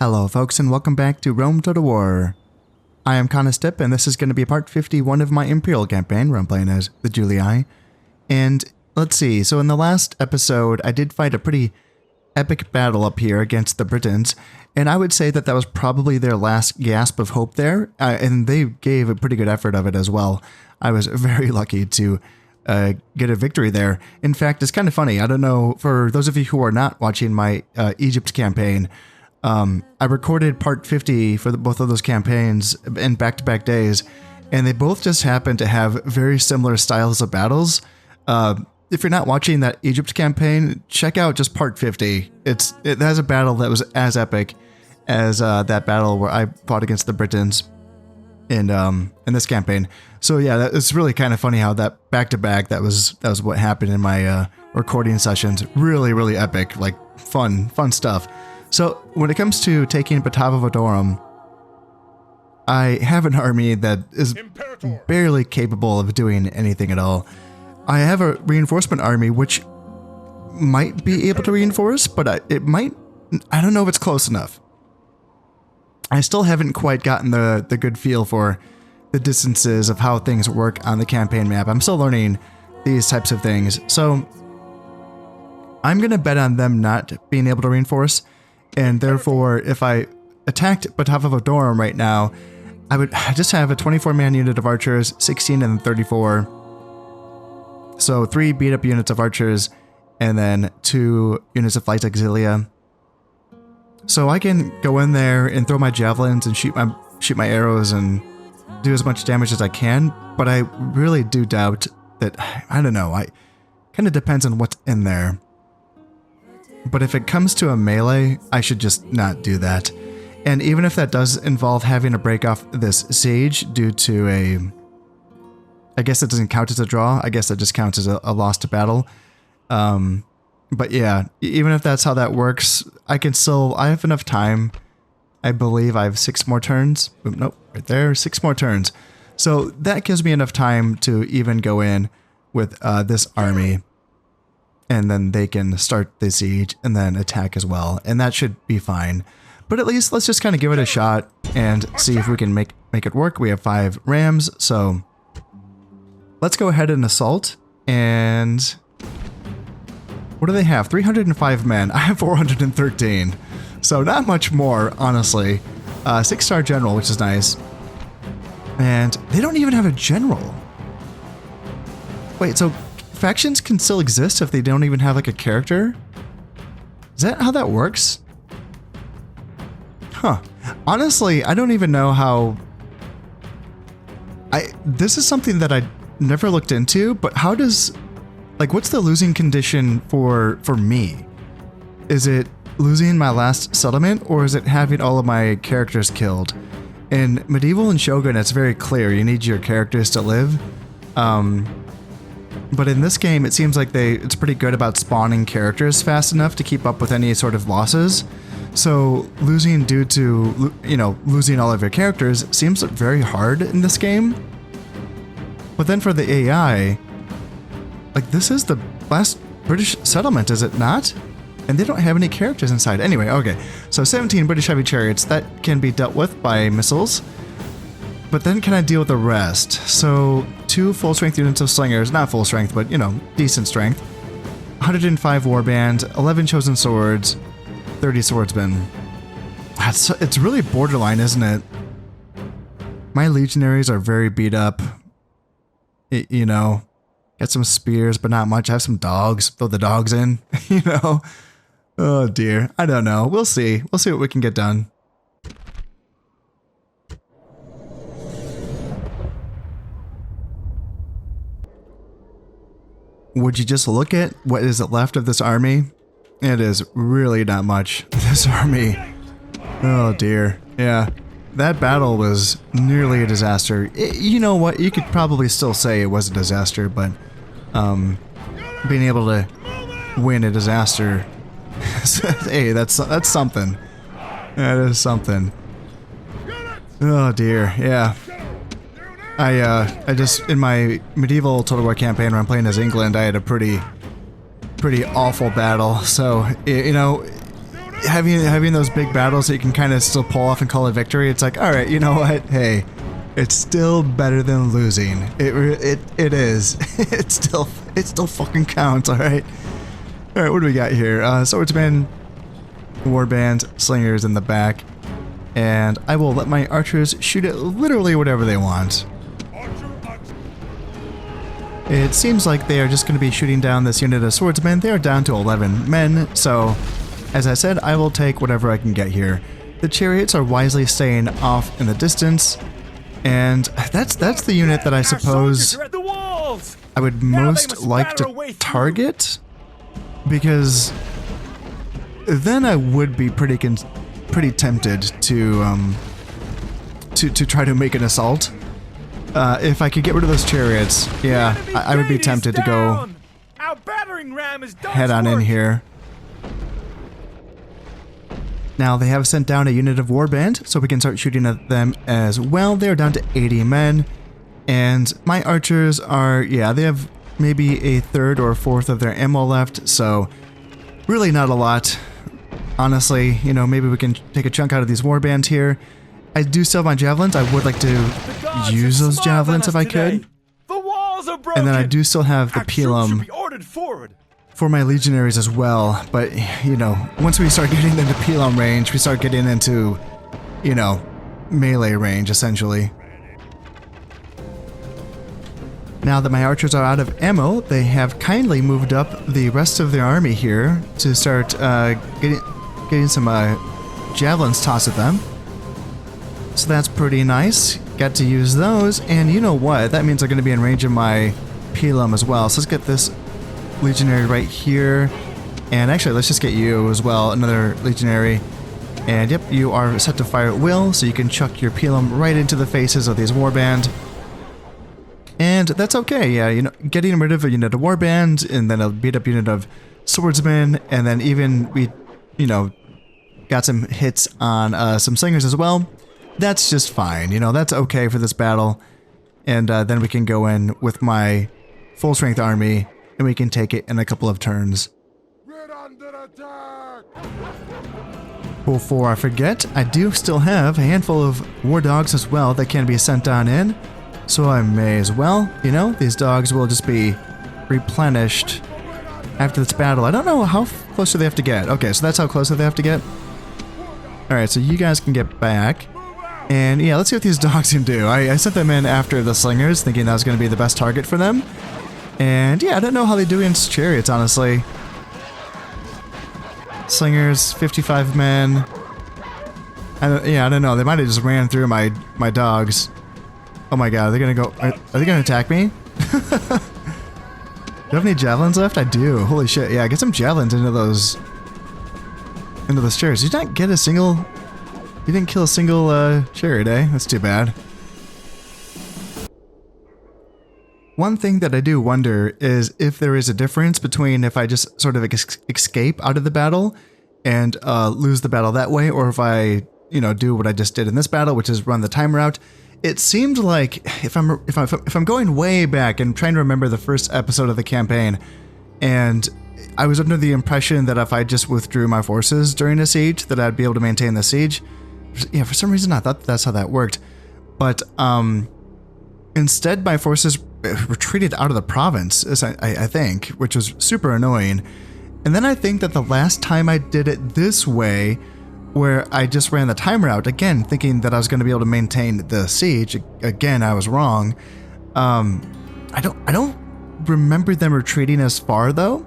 Hello folks and welcome back to Rome Total War. I am Conistip and this is going to be part 51 of my Imperial campaign where I'm playing as the Julii. And let's see, so in the last episode I did fight a pretty epic battle up here against the Britons, and I would say that that was probably their last gasp of hope there, and they gave a pretty good effort of it as well. I was very lucky to get a victory there. In fact, it's kind of funny, I don't know, for those of you who are not watching my Egypt campaign, I recorded part 50 for both of those campaigns in back-to-back days, and they both just happen to have very similar styles of battles. If you're not watching that Egypt campaign, check out just part 50. It has a battle that was as epic as that battle where I fought against the Britons in this campaign. So yeah, it's really kind of funny how that back-to-back, that was what happened in my recording sessions. Really epic, like fun stuff. So when it comes to taking Batavodurum, I have an army that is barely capable of doing anything at all. I have a reinforcement army which might be able to reinforce, but it might, I don't know if it's close enough. I still haven't quite gotten the good feel for the distances of how things work on the campaign map. I'm still learning these types of things. So I'm going to bet on them not being able to reinforce. And therefore, if I attacked Batavodurum right now, I would just have a 24-man unit of archers, 16 and 34. So 3 beat-up units of archers, and then 2 units of light auxilia. So I can go in there and throw my javelins and shoot my arrows and do as much damage as I can. But I really do doubt that. I don't know. It kind of depends on what's in there. But if it comes to a melee, I should just not do that. And even if that does involve having to break off this siege due to a... I guess it doesn't count as a draw. I guess that just counts as a lost battle. But yeah, even if that's how that works, I have enough time. I believe I have 6 more turns. Nope, right there, 6 more turns. So that gives me enough time to even go in with this army. And then they can start the siege and then attack as well. And that should be fine. But at least let's just kind of give it a shot and see if we can make it work. We have 5 rams, so let's go ahead and assault. And what do they have? 305 men. I have 413. So not much more, honestly. 6-star general, which is nice. And they don't even have a general. Wait, so factions can still exist if they don't even have like a character? Is that how that works? Huh. Honestly, I don't even know how... This is something that I never looked into, but how does... Like, what's the losing condition for me? Is it losing my last settlement, or is it having all of my characters killed? In Medieval and Shogun, it's very clear. You need your characters to live. But in this game, it seems like it's pretty good about spawning characters fast enough to keep up with any sort of losses. So losing due to, losing all of your characters seems very hard in this game. But then for the AI, like, this is the last British settlement, is it not? And they don't have any characters inside. Anyway, okay. So 17 British heavy chariots, that can be dealt with by missiles. But then can I deal with the rest? So 2 full strength units of slingers, not full strength, but decent strength. 105 warbands, 11 chosen swords, 30 swordsmen. It's really borderline, isn't it? My legionaries are very beat up. Got some spears, but not much. I have some dogs. Throw the dogs in, Oh dear. I don't know. We'll see. We'll see what we can get done. Would you just look at what is left of this army? It is really not much. This army. Oh dear. Yeah. That battle was nearly a disaster. You know what? You could probably still say it was a disaster, but being able to win a disaster, hey, that's something. That is something. Oh dear. Yeah. I just, in my medieval Total War campaign where I'm playing as England, I had a pretty awful battle. So, having those big battles that you can kind of still pull off and call a victory, it's like, all right, you know what? Hey, it's still better than losing. It is. it still fucking counts. All right. All right. What do we got here? Swordsman, warband, slingers in the back, and I will let my archers shoot at literally whatever they want. It seems like they are just going to be shooting down this unit of swordsmen. They are down to 11 men, so as I said, I will take whatever I can get here. The chariots are wisely staying off in the distance, and that's the unit that I suppose I would most like to target, because then I would be pretty tempted to try to make an assault. If I could get rid of those chariots, yeah, I would be tempted to go head on in here. Now they have sent down a unit of warband, so we can start shooting at them as well. They're down to 80 men, and my archers are, yeah, they have maybe a third or a fourth of their ammo left, so really not a lot. Honestly, you know, maybe we can take a chunk out of these warbands here. I do still have my javelins. I would like to use those javelins if I could. And then I do still have the pilum for my legionaries as well. But, you know, once we start getting into pilum range, we start getting into, you know, melee range, essentially. Now that my archers are out of ammo, they have kindly moved up the rest of their army here to start getting some javelins tossed at them. So that's pretty nice. Got to use those, and you know what? That means they're going to be in range of my pilum as well. So let's get this legionary right here. And actually, let's just get you as well, another legionary. And yep, you are set to fire at will, so you can chuck your pilum right into the faces of these warband. And that's okay, yeah, you know, getting rid of a unit of warband, and then a beat up unit of swordsmen, and then even we, you know, got some hits on some slingers as well. That's just fine, you know, that's okay for this battle. And then we can go in with my full strength army, and we can take it in a couple of turns. Before I forget, I do still have a handful of war dogs as well that can be sent on in. So I may as well, you know, these dogs will just be replenished after this battle. I don't know how close do they have to get. Okay, so that's how close they have to get. Alright, so you guys can get back. And yeah, let's see what these dogs can do. I sent them in after the slingers, thinking that was going to be the best target for them. And yeah, I don't know how they do against chariots, honestly. Slingers, 55 men. I don't know. They might have just ran through my dogs. Oh my god, they're going to go... Are they going to attack me? Do you have any javelins left? I do. Holy shit. Yeah, get some javelins into those chariots. Did you not get a single... You didn't kill a single chariot, eh? That's too bad. One thing that I do wonder is if there is a difference between if I just sort of escape out of the battle and lose the battle that way, or if I, you know, do what I just did in this battle, which is run the timer out. It seemed like if I'm going way back and trying to remember the first episode of the campaign, and I was under the impression that if I just withdrew my forces during a siege, that I'd be able to maintain the siege. Yeah, for some reason I thought that's how that worked. But instead my forces retreated out of the province, I think, which was super annoying. And then I think that the last time I did it this way, where I just ran the timer out, again, thinking that I was going to be able to maintain the siege, again, I was wrong. I don't remember them retreating as far, though.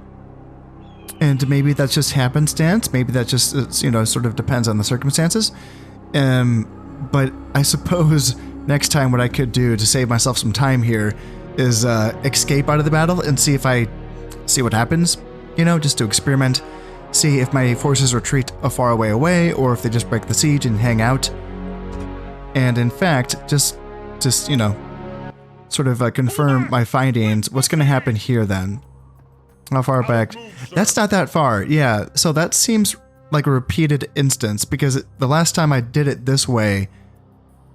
And maybe that's just happenstance. Maybe that just, you know, sort of depends on the circumstances. But I suppose next time what I could do to save myself some time here is escape out of the battle and see what happens, you know, just to experiment, see if my forces retreat a far away or if they just break the siege and hang out. And in fact, just you know, sort of confirm my findings. What's going to happen here then? How far back? That's not that far. Yeah, so that seems like a repeated instance, because the last time I did it this way,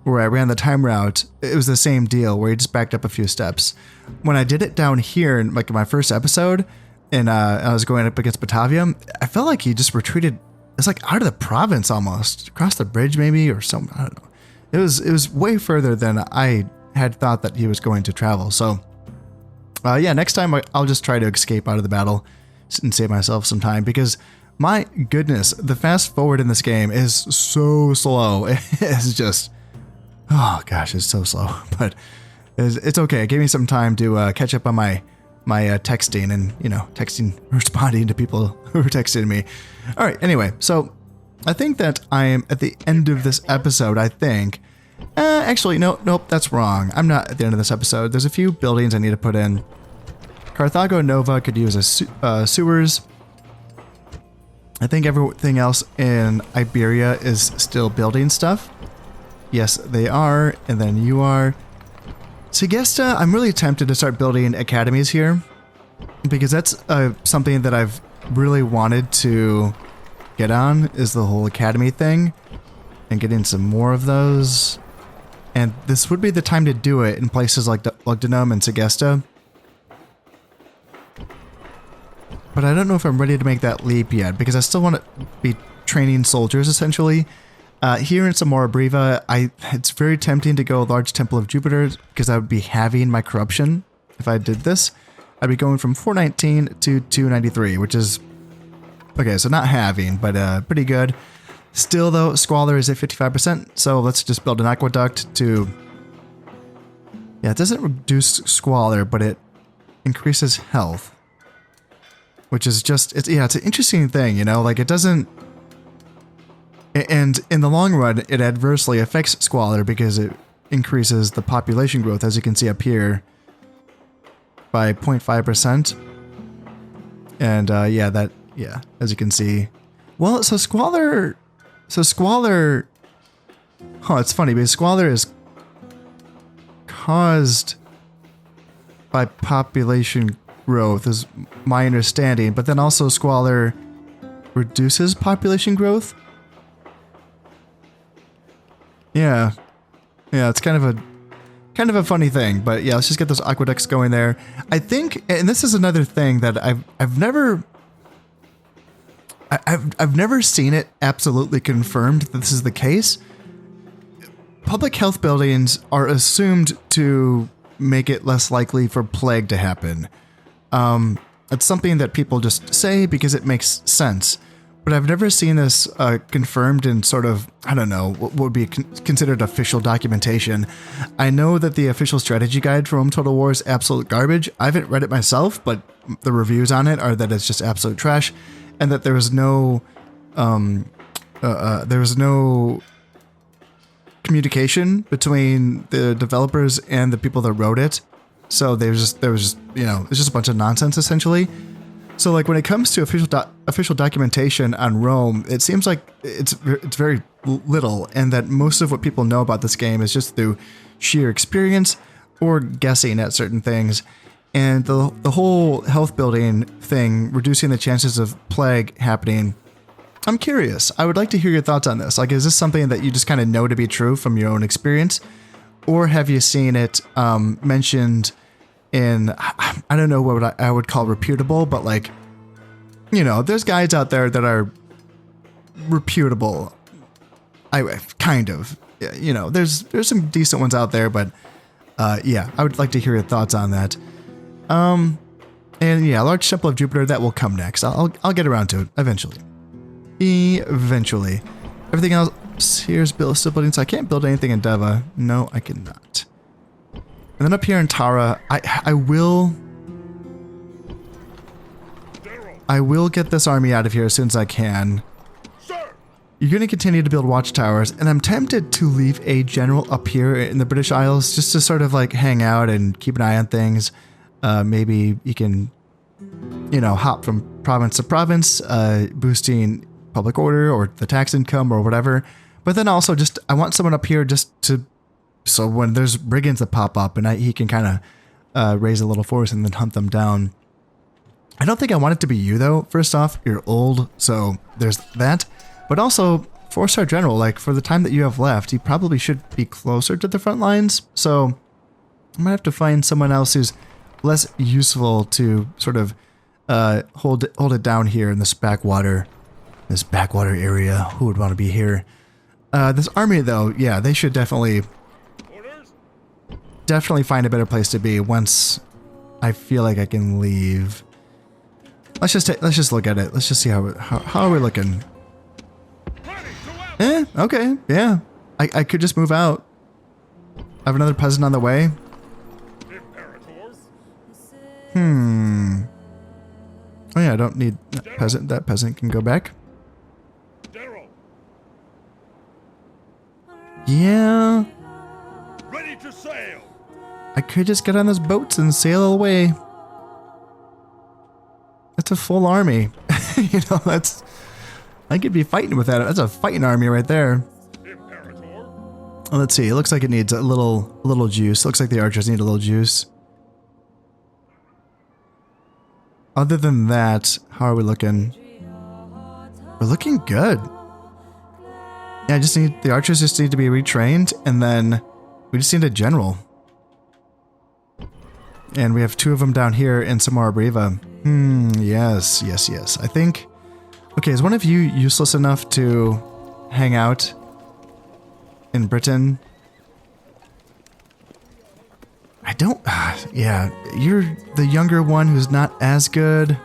where I ran the timer out, it was the same deal where you just backed up a few steps. When I did it down here in like my first episode, and I was going up against Batavodurum, I felt like he just retreated it's like out of the province almost, across the bridge maybe, or something. I don't know. It was way further than I had thought that he was going to travel. So yeah, next time I'll just try to escape out of the battle and save myself some time, because my goodness, the fast forward in this game is so slow. It's just, oh gosh, it's so slow, but it's okay. It gave me some time to catch up on my texting and, you know, responding to people who were texting me. All right, anyway, so I think that I am at the end of this episode, I think. Actually, nope, that's wrong. I'm not at the end of this episode. There's a few buildings I need to put in. Carthago Nova could use a sewers. I think everything else in Iberia is still building stuff. Yes, they are, and then you are. Segesta, I'm really tempted to start building academies here, because that's something that I've really wanted to get on, is the whole academy thing, and getting some more of those. And this would be the time to do it in places like Lugdunum and Segesta. But I don't know if I'm ready to make that leap yet, because I still want to be training soldiers, essentially. Here in Samora Briva, it's very tempting to go Large Temple of Jupiter, because I would be halving my corruption if I did this. I'd be going from 419 to 293, which is, okay, so not halving, but pretty good. Still, though, Squalor is at 55%, so let's just build an aqueduct to... Yeah, it doesn't reduce Squalor, but it increases health. Which is just, it's an interesting thing, you know, like it doesn't... And in the long run, it adversely affects Squalor because it increases the population growth, as you can see up here, by 0.5%. And yeah, as you can see. Well, so Squalor, oh, it's funny because Squalor is caused by population growth, is my understanding, but then also Squalor reduces population growth. Yeah, it's kind of a funny thing, but yeah, let's just get those aqueducts going there. I think, and this is another thing that I've never seen it absolutely confirmed that this is the case. Public health buildings are assumed to make it less likely for plague to happen. It's something that people just say because it makes sense. But I've never seen this confirmed in sort of, I don't know, what would be considered official documentation. I know that the official strategy guide for Rome Total War is absolute garbage. I haven't read it myself, but the reviews on it are that it's just absolute trash, and that there was no communication between the developers and the people that wrote it. So there was just, you know, it's just a bunch of nonsense essentially. So like when it comes to official documentation on Rome, it seems like it's very little, and that most of what people know about this game is just through sheer experience or guessing at certain things. And the whole health building thing, reducing the chances of plague happening, I'm curious. I would like to hear your thoughts on this. Like, is this something that you just kind of know to be true from your own experience? Or have you seen it mentioned in, I don't know what I would call reputable, but like, you know, there's guides out there that are reputable. Kind of, you know, there's some decent ones out there, but yeah, I would like to hear your thoughts on that. And yeah, Large Temple of Jupiter, that will come next. I'll get around to it eventually. Eventually. Everything else here's still building, so I can't build anything in Deva. No, I cannot. And then up here in Tara, I will get this army out of here as soon as I can. Sir. You're going to continue to build watchtowers, and I'm tempted to leave a general up here in the British Isles just to sort of like hang out and keep an eye on things. Maybe you can, you know, hop from province to province, boosting public order or the tax income or whatever. But then also just, I want someone up here just to, so when there's brigands that pop up and he can kind of raise a little force and then hunt them down. I don't think I want it to be you though. First off, you're old, so there's that. But also, 4-star general, like for the time that you have left, you probably should be closer to the front lines. So I might have to find someone else who's less useful to sort of hold it down here in this backwater. This backwater area. Who would want to be here? This army, though, yeah, they should definitely find a better place to be once I feel like I can leave. Let's just look at it. Let's just see how are we looking? Okay, yeah. I could just move out. I have another peasant on the way. Oh yeah, I don't need that peasant. That peasant can go back. Yeah. Ready to sail. I could just get on those boats and sail away. That's a full army. You know, I could be fighting with that. That's a fighting army right there. Let's see. It looks like it needs a little juice. Looks like the archers need a little juice. Other than that, how are we looking? We're looking good. Yeah, the archers just need to be retrained, and then we just need a general. And we have 2 of them down here in Samara Breva. Yes. I think... Okay, is one of you useless enough to hang out in Britain? I don't... yeah, you're the younger one who's not as good.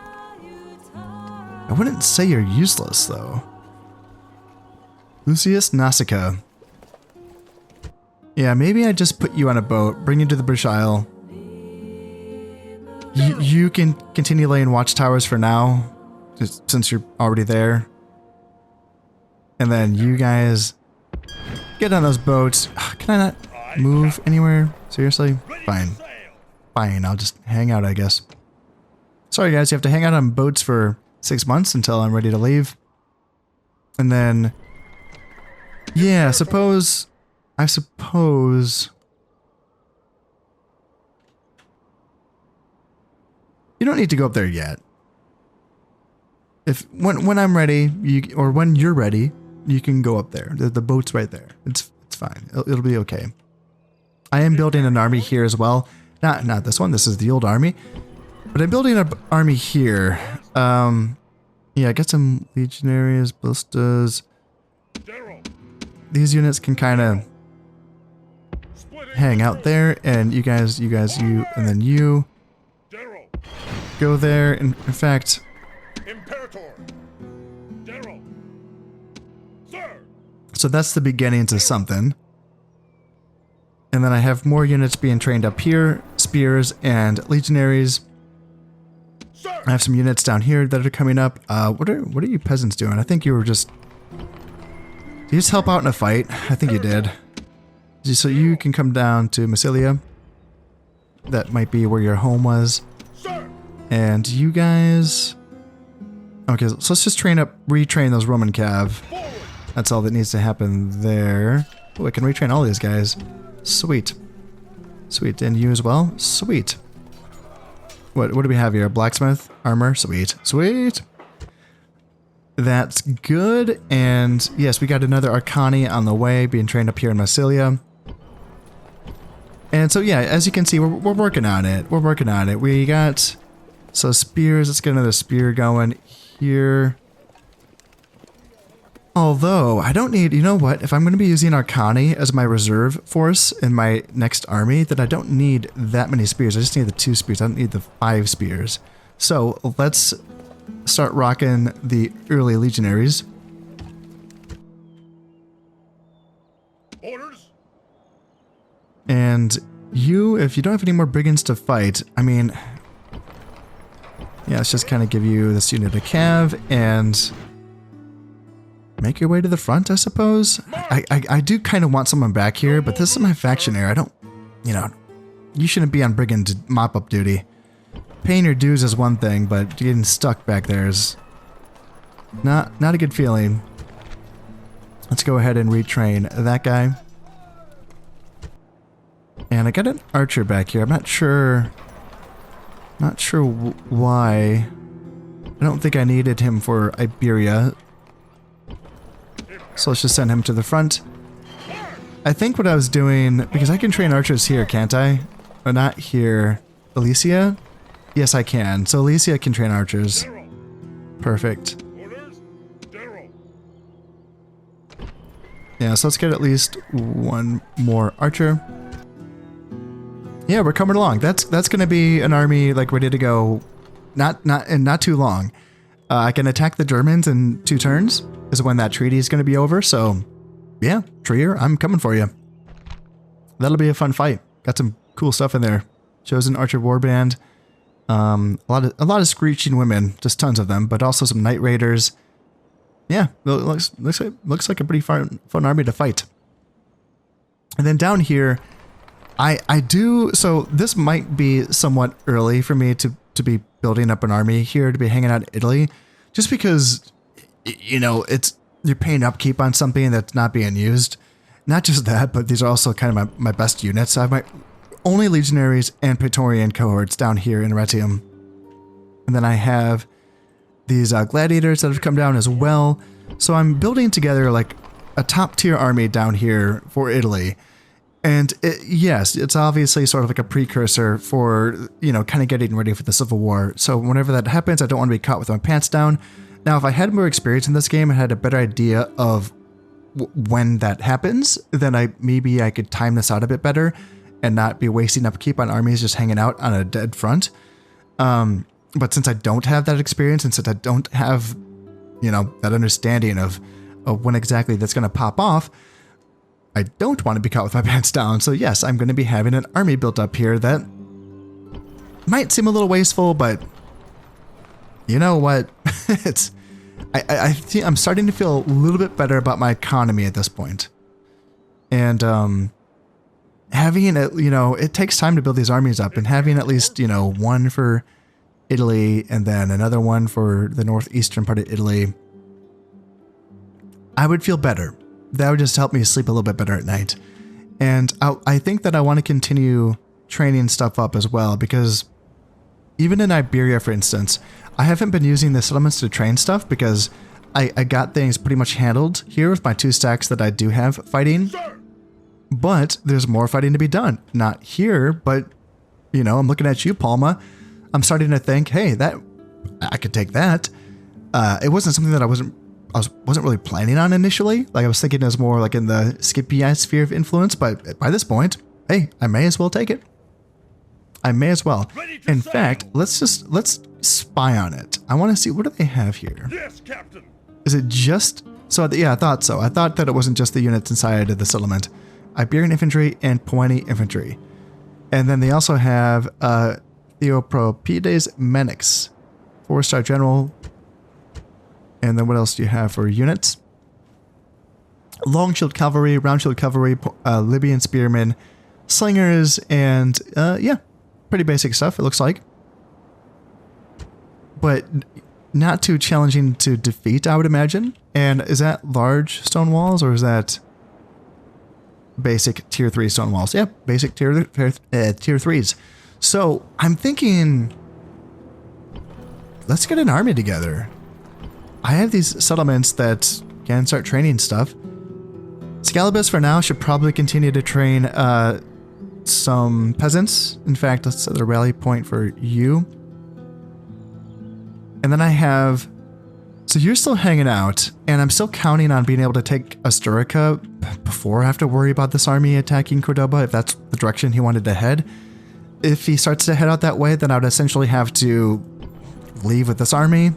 I wouldn't say you're useless, though. Lucius Nasica. Yeah, maybe I just put you on a boat, bring you to the British Isle. You can continue laying watchtowers for now, just since you're already there. And then you guys get on those boats. Can I not move anywhere? Seriously? Fine, I'll just hang out, I guess. Sorry guys, you have to hang out on boats for 6 months until I'm ready to leave. And then... yeah, I suppose... you don't need to go up there yet. When I'm ready, or when you're ready, you can go up there. The boat's right there. It's fine. It'll be okay. I am building an army here as well. Not this one. This is the old army. But I'm building an army here. Yeah, get some legionaries, ballistas. These units can kind of hang out there, and you, and then you go there. In fact, so that's the beginnings of something. And then I have more units being trained up here, spears and legionaries. I have some units down here that are coming up. What are you peasants doing? I think you were just... did you just help out in a fight? I think you did. So you can come down to Massilia. That might be where your home was. And you guys... okay, so let's just retrain those Roman cav. That's all that needs to happen there. Oh, I can retrain all these guys. Sweet. Sweet, and you as well? Sweet. What do we have here? Blacksmith? Armor? Sweet. Sweet! That's good, and yes, we got another Arcani on the way, being trained up here in Massilia. And so yeah, as you can see, we're working on it. We're working on it. We got... so spears, let's get another spear going here. Although, I don't need... you know what? If I'm going to be using Arcani as my reserve force in my next army, then I don't need that many spears. I just need the 2 spears. I don't need the 5 spears. So, let's start rocking the early legionaries. Orders. And you, if you don't have any more brigands to fight, I mean... yeah, let's just kind of give you this unit of cav and... make your way to the front, I suppose. I do kind of want someone back here, but this is my faction here. I don't, you know, you shouldn't be on brigand mop-up duty. Paying your dues is one thing, but getting stuck back there is not a good feeling. Let's go ahead and retrain that guy. And I got an archer back here. I'm not sure why. I don't think I needed him for Iberia. So let's just send him to the front. I think what I was doing, because I can train archers here, can't I? Or not here. Alicia? Yes, I can. So Alicia can train archers. Perfect. Yeah, so let's get at least one more archer. Yeah, we're coming along. That's going to be an army like ready to go. Not too long. I can attack the Germans in 2 turns. Is when that treaty is going to be over. So, yeah, Trier, I'm coming for you. That'll be a fun fight. Got some cool stuff in there. Chosen Archer Warband. A lot of screeching women, just tons of them, but also some Night Raiders. Yeah, looks like a pretty fun army to fight. And then down here, I do, so this might be somewhat early for me to be building up an army here, to be hanging out in Italy, just because, you know, you're paying upkeep on something that's not being used. Not just that, but these are also kind of my best units. I have my only legionaries and Praetorian cohorts down here in Retium. And then I have these gladiators that have come down as well. So I'm building together like a top tier army down here for Italy. And yes, it's obviously sort of like a precursor for, you know, kind of getting ready for the Civil War. So whenever that happens, I don't want to be caught with my pants down. Now, if I had more experience in this game and had a better idea of when that happens, then maybe I could time this out a bit better and not be wasting upkeep on armies just hanging out on a dead front. But since I don't have that experience, and since I don't have, you know, that understanding of when exactly that's going to pop off, I don't want to be caught with my pants down. So yes, I'm going to be having an army built up here that might seem a little wasteful, but you know what? I'm starting to feel a little bit better about my economy at this point. And having it, you know, it takes time to build these armies up, and having at least, you know, one for Italy and then another one for the northeastern part of Italy, I would feel better. That would just help me sleep a little bit better at night. And I think that I want to continue training stuff up as well, because even in Iberia, for instance, I haven't been using the settlements to train stuff because I got things pretty much handled here with my 2 stacks that I do have fighting. But there's more fighting to be done. Not here, but, you know, I'm looking at you, Palma. I'm starting to think, hey, I could take that. It wasn't something that I wasn't really planning on initially. Like, I was thinking it was more like in the Scipii sphere of influence, but by this point, hey, I may as well take it. I may as well. In fact, let's spy on it. I want to see, what do they have here? Yes, Captain. Is it just, so yeah, I thought so. I thought that it wasn't just the units inside of the settlement. Iberian infantry and Poeni infantry. And then they also have Theopropides Menix, 4-star general. And then what else do you have for units? Long shield cavalry, round shield cavalry, Libyan spearmen, slingers, and yeah, pretty basic stuff, it looks like. But not too challenging to defeat, I would imagine. And is that large stone walls, or is that basic tier 3 stone walls? Yeah, basic tier 3s. So I'm thinking, let's get an army together. I have these settlements that can start training stuff. Scalibus for now should probably continue to train some peasants. In fact, let's set the rally point for you. And then I have, so you're still hanging out, and I'm still counting on being able to take Asturica before I have to worry about this army attacking Cordoba, if that's the direction he wanted to head. If he starts to head out that way, then I would essentially have to leave with this army,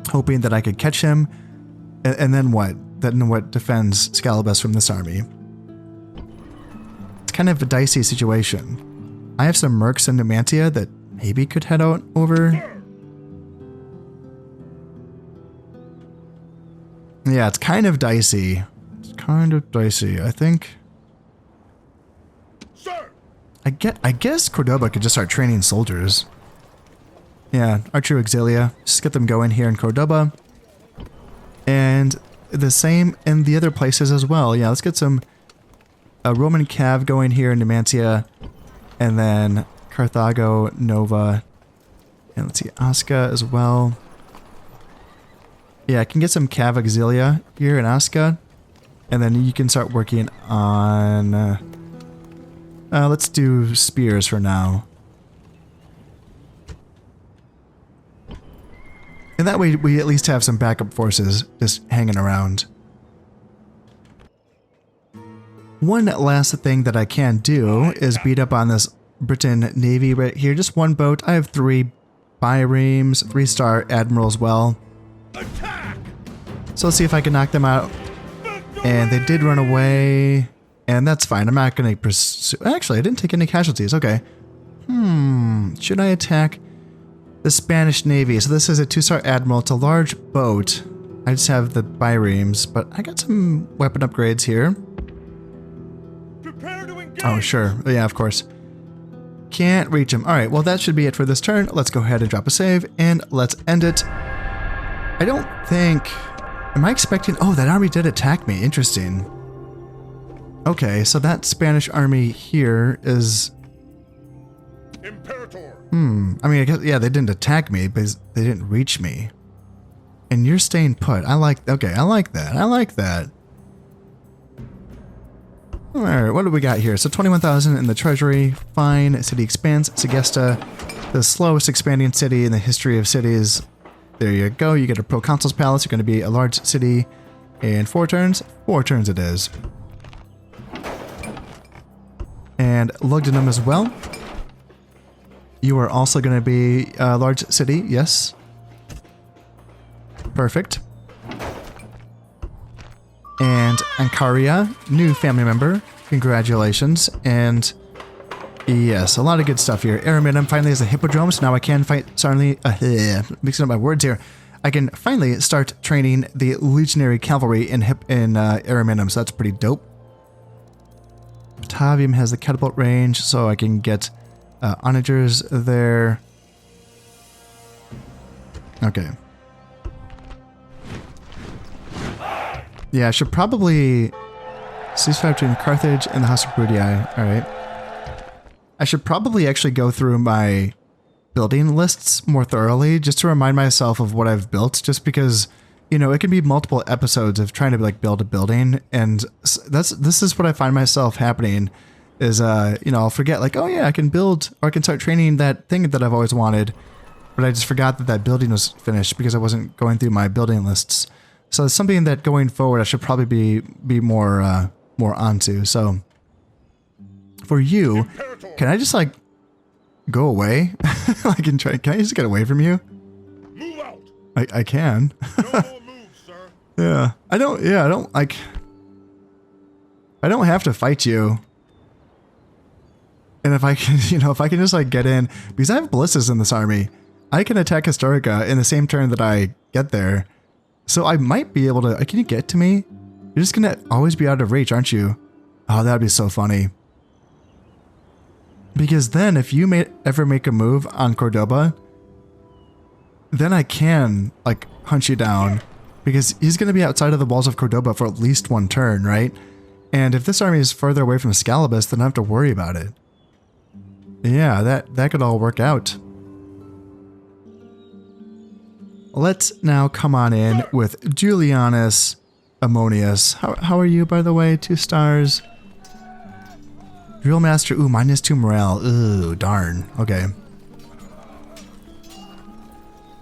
hoping that I could catch him. And then what? Then what defends Scalibus from this army? It's kind of a dicey situation. I have some mercs in Numantia that maybe could head out over. Yeah, it's kind of dicey. It's kind of dicey. I think. Sir. I guess Cordoba could just start training soldiers. Yeah, Archer Auxilia. Just get them going here in Cordoba. And the same in the other places as well. Yeah, let's get some Roman Cav going here in Numantia. And then Carthago, Nova. And let's see, Asca as well. Yeah, I can get some Cav Auxilia here in Asca. And then you can start working on... let's do spears for now. And that way we at least have some backup forces just hanging around. One last thing that I can do is beat up on this Britain Navy right here. Just one boat. I have 3 biremes, 3-star admiral as well. Attack! So let's see if I can knock them out. And they did run away. And that's fine. I'm not going to pursue. Actually, I didn't take any casualties. Okay. Should I attack the Spanish Navy? So this is a 2-star admiral. It's a large boat. I just have the biremes, but I got some weapon upgrades here. Prepare to engage! Oh, sure. Yeah, of course. Can't reach him. All right, well, that should be it for this turn. Let's go ahead and drop a save, and let's end it. I don't think... Am I expecting... Oh, that army did attack me. Interesting. Okay, so that Spanish army here is... Imperator! I mean, I guess, yeah, they didn't attack me, but they didn't reach me. And you're staying put. I like... Okay, I like that. I like that. Alright, what do we got here? So 21,000 in the treasury. Fine. City expands. Segesta, the slowest expanding city in the history of cities. There you go. You get a proconsul's palace. You're going to be a large city in 4 turns. 4 turns it is. And Lugdunum as well. You are also going to be a large city. Yes. Perfect. And Ankaria, new family member. Congratulations. And yes, a lot of good stuff here. Araminum finally has a hippodrome, so now I can fight suddenly. Mixing up my words here. I can finally start training the legionary cavalry in Araminum, so that's pretty dope. Batavium has the catapult range, so I can get onagers there. Okay. Yeah, I should probably ceasefire between Carthage and the House of Brudii. Alright. I should probably actually go through my building lists more thoroughly just to remind myself of what I've built, just because, you know, it can be multiple episodes of trying to like build a building, and this is what I find myself happening is, you know, I'll forget like, oh yeah, I can build, or I can start training that thing that I've always wanted, but I just forgot that that building was finished because I wasn't going through my building lists. So it's something that going forward I should probably be more onto. So for you, can I just like go away? Can I just get away from you? Move out! I can. No more moves, sir. Yeah. I don't have to fight you. And if I can, you know, if I can just like get in, because I have ballistas in this army, I can attack Historica in the same turn that I get there. So I might be able to... Can you get to me? You're just going to always be out of reach, aren't you? Oh, that'd be so funny. Because then if you ever make a move on Cordoba, then I can, like, hunt you down. Because he's going to be outside of the walls of Cordoba for at least 1 turn, right? And if this army is further away from Scalabus, then I don't have to worry about it. Yeah, that could all work out. Let's now come on in with Julianus Ammonius. How are you, by the way? 2 stars. Drill Master, ooh, -2 morale. Ooh, darn. Okay.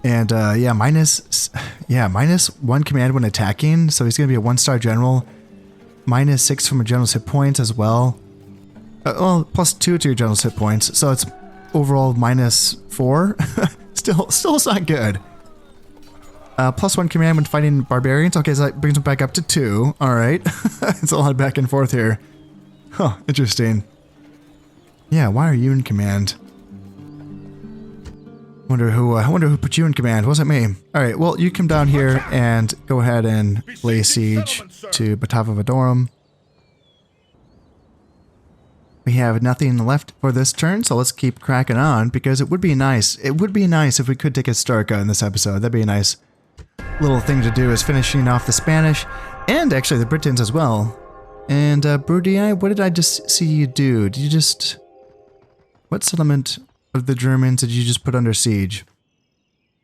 And yeah, -1 command when attacking. So he's gonna be a 1-star general. -6 from a general's hit points as well. Well, +2 to your general's hit points. So it's overall -4. still it's not good. +1 command when fighting barbarians. Okay, so that brings him back up to 2. Alright. It's a lot back and forth here. Huh, interesting. Yeah, why are you in command? I wonder who put you in command. Wasn't me. Alright, well, you come down here and go ahead and lay siege to Batavodurum. We have nothing left for this turn, so let's keep cracking on, because it would be nice. It would be nice if we could take Historica in this episode. That'd be a nice little thing to do, is finishing off the Spanish, and actually the Britons as well. And Brudii, what did I just see you do? Did you just... What settlement of the Germans did you just put under siege?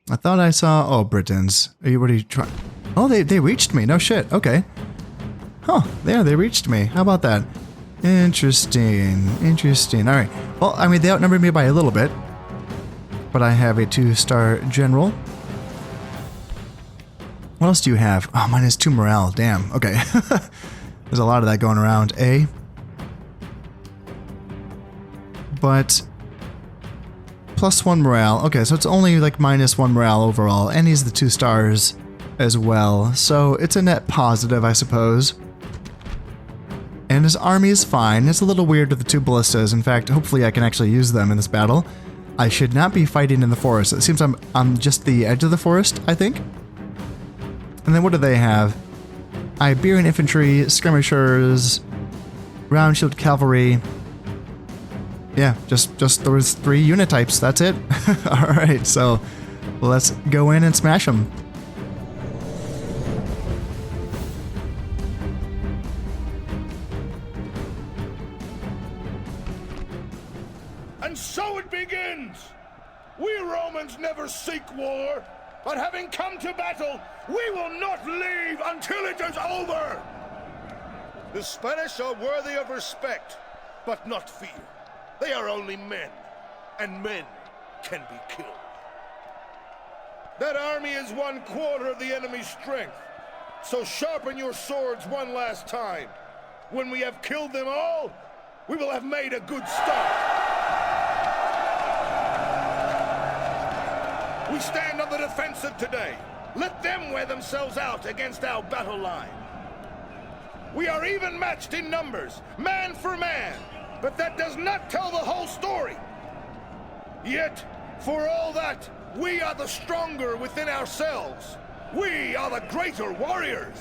I thought I saw... Oh, Britons. What are you trying... Oh, they reached me. No shit. Okay. Huh. Yeah, they reached me. How about that? Interesting. Interesting. Alright. Well, I mean, they outnumbered me by a little bit. But I have a 2-star general. What else do you have? Oh, -2 morale. Damn. Okay. There's a lot of that going around. but +1 morale. Okay, so it's only like -1 morale overall, and he's the 2 stars as well, so it's a net positive, I suppose. And his army is fine. It's a little weird with the 2 ballistas. In fact, hopefully I can actually use them in this battle. I should not be fighting in the forest. It seems I'm on just the edge of the forest, I think. And then what do they have? Iberian infantry, skirmishers, round shield cavalry. Yeah, just those 3 unit types. That's it. All right, so let's go in and smash them. And so it begins! We Romans never seek war, but having come to battle, we will not leave until it is over! The Spanish are worthy of respect, but not fear. They are only men, and men can be killed. That army is 1/4 of the enemy's strength, so sharpen your swords one last time. When we have killed them all, we will have made a good start. We stand on the defensive today. Let them wear themselves out against our battle line. We are even matched in numbers, man for man, but that does not tell the whole story. Yet, for all that, we are the stronger within ourselves. We are the greater warriors.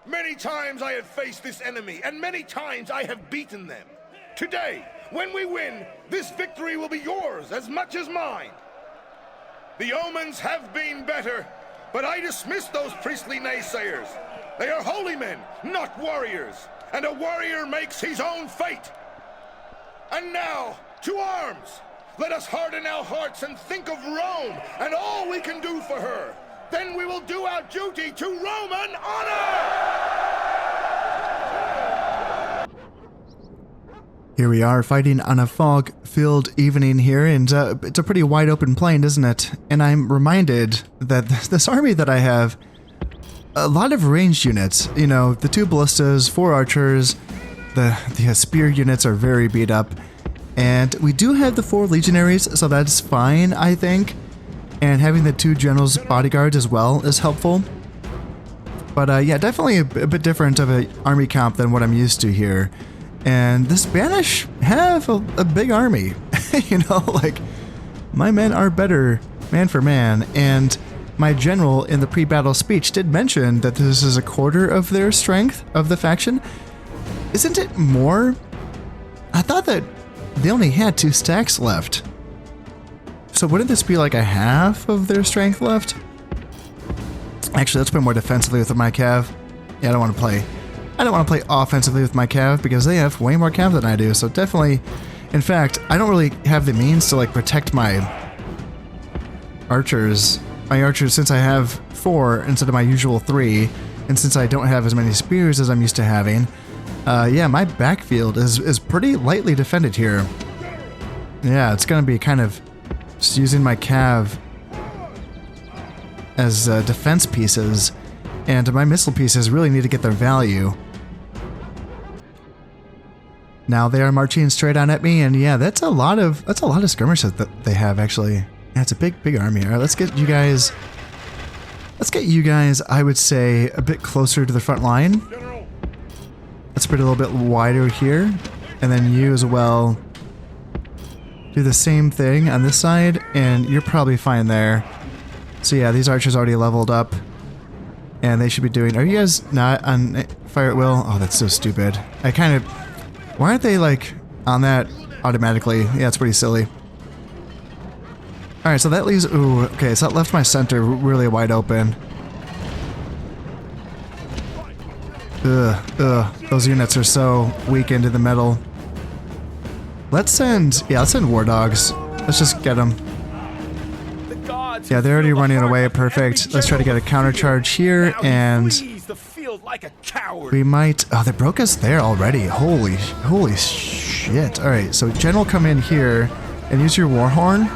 Many times I have faced this enemy, and many times I have beaten them. Today, when we win, this victory will be yours as much as mine. The omens have been better, but I dismiss those priestly naysayers. They are holy men, not warriors, and a warrior makes his own fate. And now, to arms! Let us harden our hearts and think of Rome and all we can do for her. Then we will do our duty to Roman honor! Here we are fighting on a fog-filled evening here, and it's a pretty wide open plain, isn't it? And I'm reminded that this army that I have, a lot of ranged units, you know, the 2 ballistas, 4 archers, the spear units are very beat up, and we do have the 4 legionaries, so that's fine, I think. And having the 2 generals' bodyguards as well is helpful. But yeah, definitely a bit different of an army comp than what I'm used to here. And the Spanish have a big army, you know, like, my men are better man for man, and my general in the pre-battle speech did mention that this is 1/4 of their strength of the faction. Isn't it more? I thought that they only had 2 stacks left. So wouldn't this be like 1/2 of their strength left? Actually, let's play more defensively with my cav. Yeah, I don't want to play offensively with my cav because they have way more cav than I do. So definitely, in fact, I don't really have the means to like protect my archers. My archers, since I have 4 instead of my usual 3, and since I don't have as many spears as I'm used to having, yeah, my backfield is pretty lightly defended here. Yeah, it's gonna be kind of just using my cav as defense pieces, and my missile pieces really need to get their value. Now they are marching straight on at me, and yeah, that's a lot of skirmishers that they have actually. Yeah, it's a big army. All right, let's get you guys. I would say a bit closer to the front line. Let's put it a little bit wider here, and then you as well. Do the same thing on this side, and you're probably fine there. So yeah, these archers already leveled up, and they should be doing. Are you guys not on fire at will? Oh, that's so stupid. Why aren't they like on that automatically? Yeah, it's pretty silly. All right, so that leaves. Ooh, okay, so that left my center really wide open. Ugh, those units are so weak into the middle. Let's send war dogs. Let's just get them. Yeah, they're already running away. Perfect. Let's try to get a counter charge here, and we might. Oh, they broke us there already. Holy shit! All right, so General, come in here and use your war horn.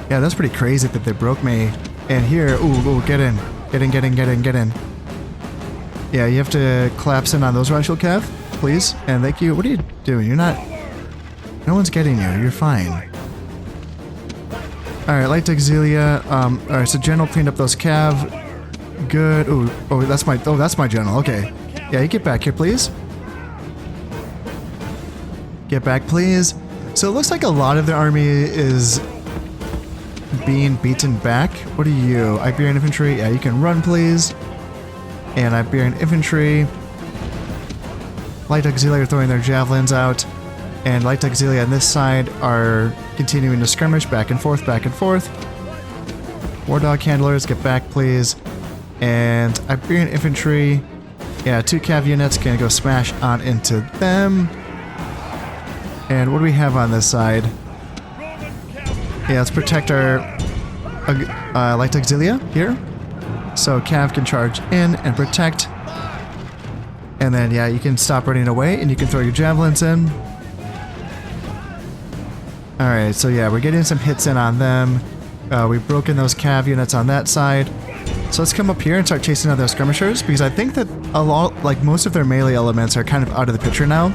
Yeah, that's pretty crazy that they broke me. And here, ooh, get in. Yeah, you have to collapse in on those round shield cav, please. And thank you. What are you doing? You're not. No one's getting you. You're fine. Alright, Light Auxilia. Alright, so General cleaned up those cav. Good. Ooh, that's my general. Okay. Yeah, you get back here, please. Get back, please. So it looks like a lot of the army is being beaten back. What are you? Iberian Infantry? Yeah, you can run, please. And Iberian Infantry. Light Auxilia are throwing their javelins out. And Light Auxilia on this side are continuing to skirmish back and forth, back and forth. War Dog Handlers, get back, please. And Iberian Infantry. Yeah, 2 cav units can go smash on into them. And what do we have on this side? Yeah, let's protect our Light Auxilia here. So cav can charge in and protect. And then, yeah, you can stop running away and you can throw your javelins in. Alright, so yeah, we're getting some hits in on them. We've broken those cav units on that side. So let's come up here and start chasing other skirmishers, because I think that a lot, like most of their melee elements are kind of out of the picture now.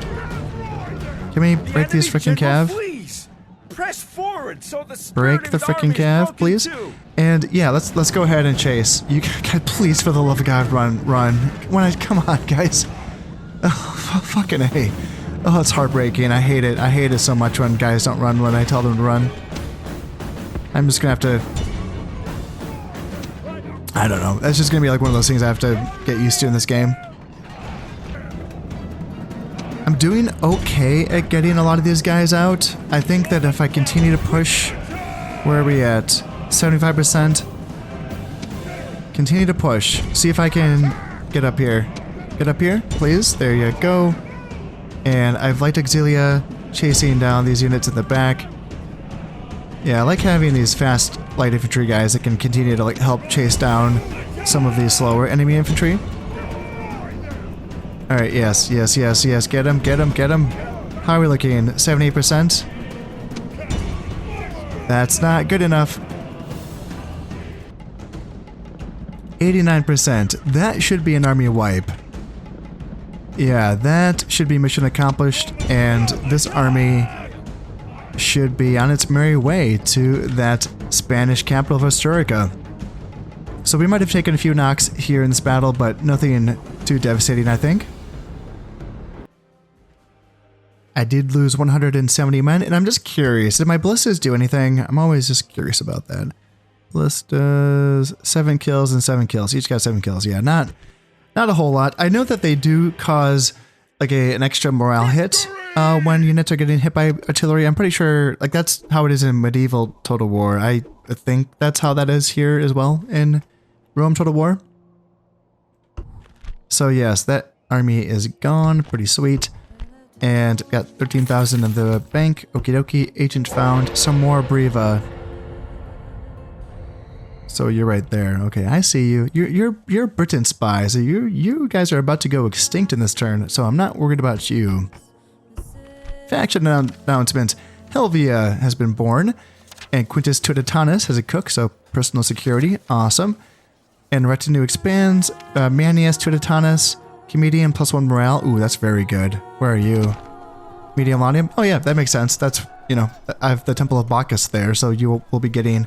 Can we break these freaking cav? Please press forward so the Break the freaking cav, please. And yeah, let's go ahead and chase. You God, please, for the love of God, run. Come on, guys. Oh, fucking A. Oh, it's heartbreaking. I hate it. I hate it so much when guys don't run when I tell them to run. I'm just gonna have to... I don't know. That's just gonna be like one of those things I have to get used to in this game. I'm doing okay at getting a lot of these guys out. I think that if I continue to push... Where are we at? 75%? Continue to push. See if I can get up here. Get up here, please. There you go. And I've Light Auxilia chasing down these units in the back. Yeah, I like having these fast light infantry guys that can continue to like help chase down some of these slower enemy infantry. Alright, yes. Get him. How are we looking? 78%? That's not good enough. 89%. That should be an army wipe. Yeah, that should be mission accomplished, and this army should be on its merry way to that Spanish capital of Asturica. So we might have taken a few knocks here in this battle, but nothing too devastating, I think. I did lose 170 men, and I'm just curious, did my ballistas do anything? I'm always just curious about that. Ballistas, 7 kills and 7 kills. Each got 7 kills. Yeah, not a whole lot. I know that they do cause like an extra morale hit when units are getting hit by artillery. I'm pretty sure like that's how it is in medieval Total War. I think that's how that is here as well in Rome Total War. So yes, that army is gone. Pretty sweet. And got 13,000 in the bank. Okie dokie. Agent found. Some more Breva. So you're right there. Okay, I see you. You're Britain spies. You guys are about to go extinct in this turn, so I'm not worried about you. Faction announcements. Helvia has been born, and Quintus Tuditanus has a cook, so personal security. Awesome. And retinue expands. Manius Tuditanus, comedian +1 morale. Ooh, that's very good. Where are you? Medium Lanium? Oh yeah, that makes sense. That's, you know, I have the Temple of Bacchus there, so you will be getting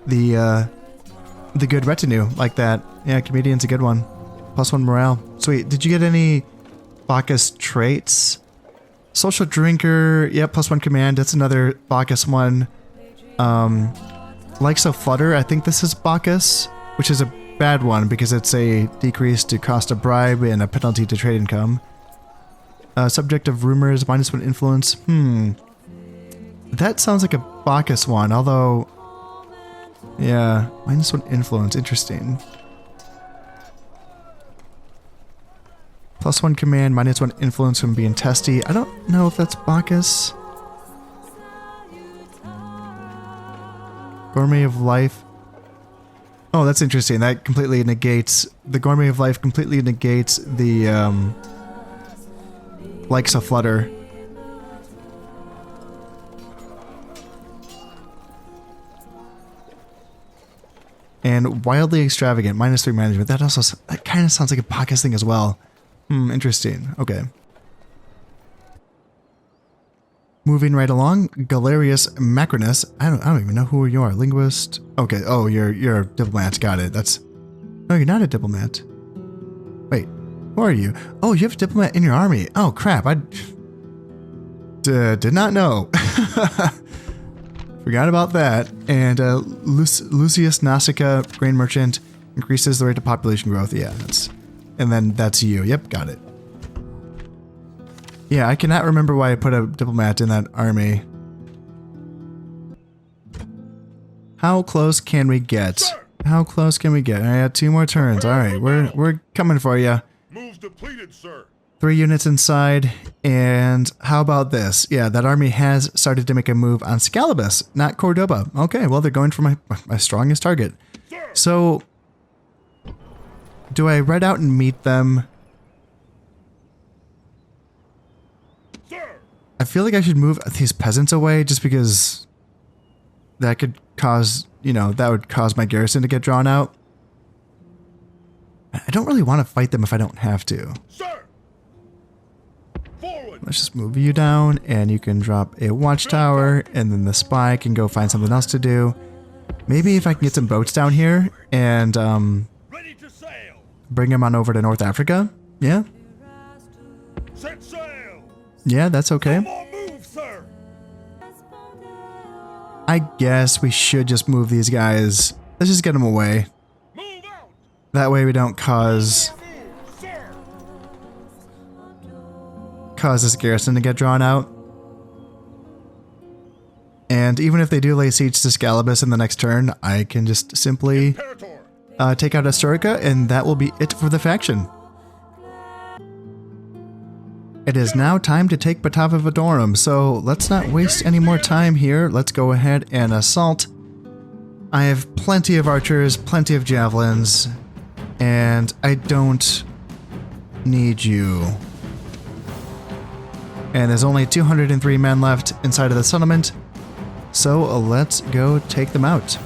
the good retinue like that. Yeah, comedian's a good one. +1 morale. Sweet. Did you get any Bacchus traits? Social drinker. Yeah, +1 command. That's another Bacchus one. Likes of flutter. I think this is Bacchus, which is a bad one because it's a decrease to cost of bribe and a penalty to trade income. Subject of rumors. -1 influence. That sounds like a Bacchus one, although... Yeah, -1 influence, interesting. +1 command, -1 influence from being testy. I don't know if that's Bacchus. Gourmet of life. Oh, that's interesting. That completely negates... The Gourmet of life completely negates the, likes of flutter. And wildly extravagant, -3 management. That also, that kind of sounds like a Bacchus thing as well. Interesting. Okay. Moving right along, Galerius Macrinus. I don't even know who you are. Linguist. Okay. Oh, you're a diplomat. Got it. That's. No, you're not a diplomat. Wait, who are you? Oh, you have a diplomat in your army. Oh crap! I did not know. Forgot about that. And Lucius Nasica, grain merchant, increases the rate of population growth. Yeah, that's. And then that's you. Yep, got it. Yeah, I cannot remember why I put a diplomat in that army. How close can we get? How close can we get? I got 2 more turns. All right, we're coming for you. Move depleted, sir. 3 units inside, and how about this? Yeah, that army has started to make a move on Scalabus, not Cordoba. Okay, well they're going for my strongest target. So, do I ride out and meet them? I feel like I should move these peasants away just because that could cause, you know, that would cause my garrison to get drawn out. I don't really want to fight them if I don't have to. Sir! Forward! Let's just move you down and you can drop a watchtower and then the spy can go find something else to do. Maybe if I can get some boats down here and Ready to sail! bring them on over to North Africa. Yeah? Set sail! Yeah, that's okay. More move, sir! I guess we should just move these guys. Let's just get them away. Move out! That way we don't cause Move, sir! this garrison to get drawn out. And even if they do lay siege to Scalabus in the next turn, I can just simply Imperator! take out Asturica, and that will be it for the faction. It is now time to take Batavodurum, so let's not waste any more time here. Let's go ahead and assault. I have plenty of archers, plenty of javelins, and I don't need you. And there's only 203 men left inside of the settlement, so let's go take them out.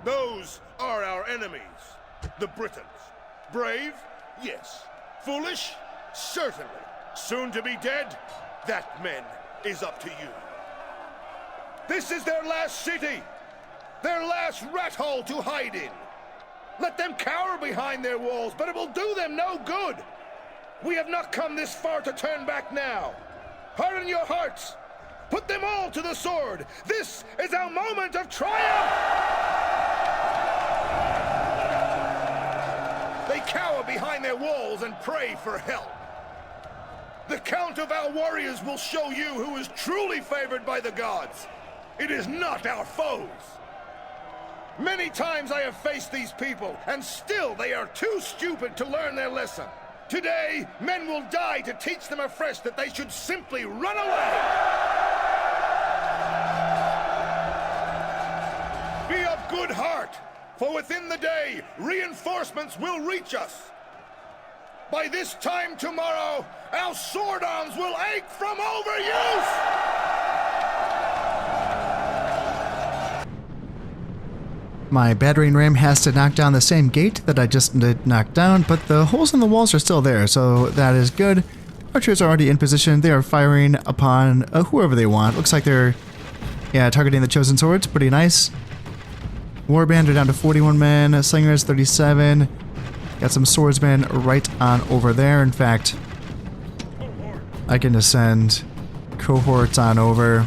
Those are our enemies, the Britons. Brave? Yes. Foolish? Certainly. Soon to be dead? That, men, is up to you. This is their last city, their last rat hole to hide in. Let them cower behind their walls, but it will do them no good. We have not come this far to turn back now. Harden your hearts. Put them all to the sword. This is our moment of triumph! They cower behind their walls and pray for help. The count of our warriors will show you who is truly favored by the gods. It is not our foes. Many times I have faced these people, and still they are too stupid to learn their lesson. Today, men will die to teach them afresh that they should simply run away. Be of good heart, for within the day, reinforcements will reach us. By this time tomorrow, our sword arms will ache from overuse! My battering ram has to knock down the same gate that I just did knock down, but the holes in the walls are still there, so that is good. Archers are already in position. They are firing upon whoever they want. Looks like they're, yeah, targeting the chosen swords. Pretty nice. Warband are down to 41 men. Slingers 37. Got some swordsmen right on over there. In fact, I can just send cohorts on over.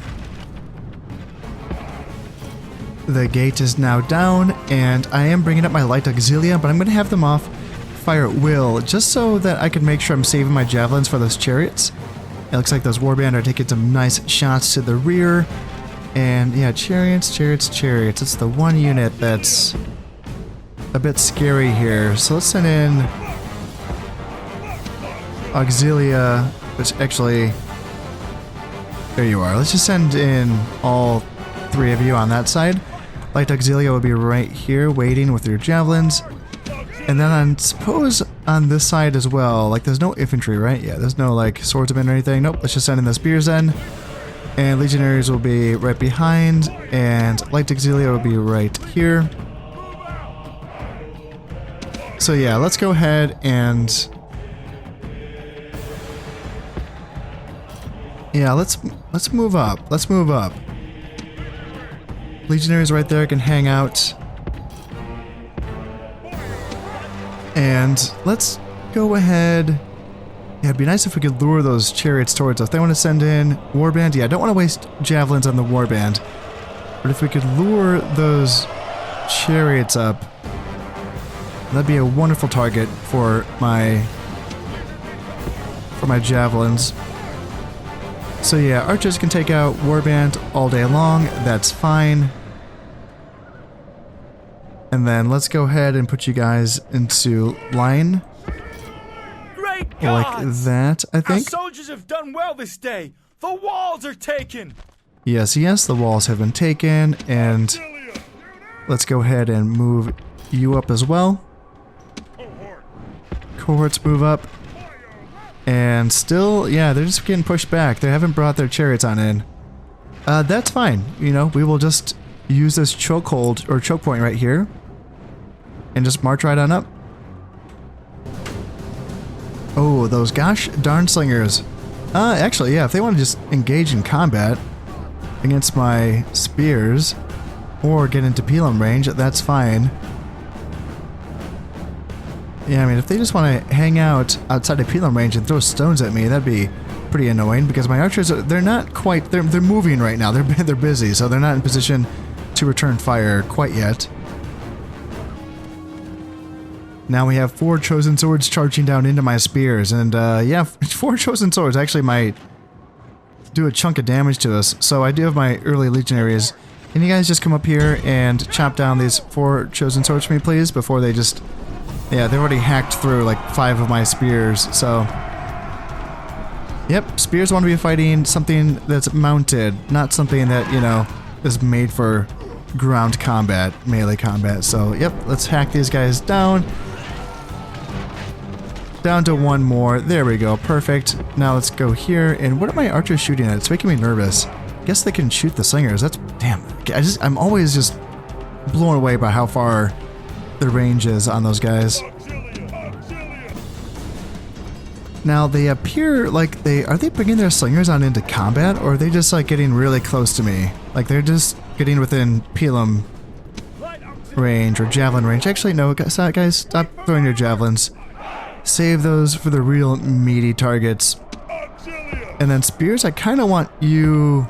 The gate is now down, and I am bringing up my light auxilia, but I'm going to have them off fire at will, just so that I can make sure I'm saving my javelins for those chariots. It looks like those warband are taking some nice shots to the rear. And yeah, chariots. It's the one unit that's a bit scary here. So let's send in auxilia, which actually, there you are. Let's just send in all 3 of you on that side. Light auxilia will be right here waiting with your javelins. And then I suppose on this side as well, like there's no infantry, right? Yeah, there's no like swordsmen or anything. Nope, let's just send in the spears then. And legionaries will be right behind, and light auxilia will be right here. So yeah, let's go ahead and yeah, let's move up. Let's move up. Legionaries right there can hang out. And let's go ahead. Yeah, it'd be nice if we could lure those chariots towards us. They want to send in warband. Yeah, I don't want to waste javelins on the warband. But if we could lure those chariots up, that'd be a wonderful target for my javelins. So yeah, archers can take out warband all day long. That's fine. And then let's go ahead and put you guys into line. Great Like gods! that, I Our think. soldiers have done well this day. The walls are taken. Yes, the walls have been taken, and let's go ahead and move you up as well. Cohorts move up. And still, yeah, they're just getting pushed back. They haven't brought their chariots on in. That's fine. You know, we will just use this chokehold, or choke point right here, and just march right on up. Oh, those gosh darn slingers. Actually, yeah, if they want to just engage in combat against my spears, or get into Pelham range, that's fine. Yeah, I mean, if they just want to hang out outside of Pelham range and throw stones at me, that'd be pretty annoying, because my archers, they're not quite, they're moving right now. They're busy, so they're not in position to return fire quite yet. Now we have 4 chosen swords charging down into my spears, and yeah, 4 chosen swords actually might do a chunk of damage to us. So I do have my early legionaries. Can you guys just come up here and chop down these 4 chosen swords for me, please, before they just... Yeah, they've already hacked through like 5 of my spears, so... Yep, spears want to be fighting something that's mounted, not something that, you know, is made for ground combat, melee combat. So, yep, let's hack these guys down. Down to 1 more. There we go, perfect. Now let's go here, and what are my archers shooting at? It's making me nervous. I guess they can shoot the slingers. That's... Damn, I'm always just blown away by how far the range is on those guys. Now they appear like are they bringing their slingers on into combat, or are they just like getting really close to me? Like they're just getting within Pelham range or javelin range. Actually, no, guys, stop throwing your javelins. Save those for the real meaty targets. And then spears, I kind of want you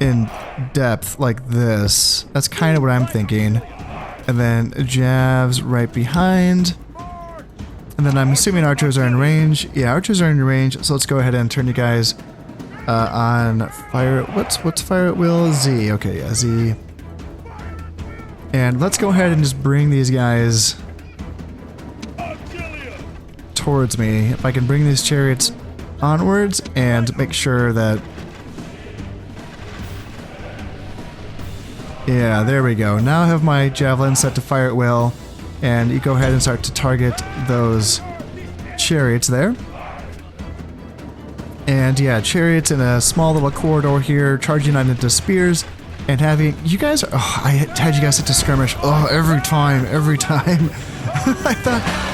in depth like this. That's kind of what I'm thinking. And then javs right behind. And then I'm assuming archers are in range. Yeah, archers are in range, so let's go ahead and turn you guys on fire. What's fire at will? Z. Okay, yeah, Z. And let's go ahead and just bring these guys towards me. If I can bring these chariots onwards and make sure that... Yeah, there we go. Now I have my javelin set to fire at will. And you go ahead and start to target those chariots there. And yeah, chariots in a small little corridor here, charging on into spears, and having... You guys... Oh, I had you guys set to skirmish. Oh, every time. I thought...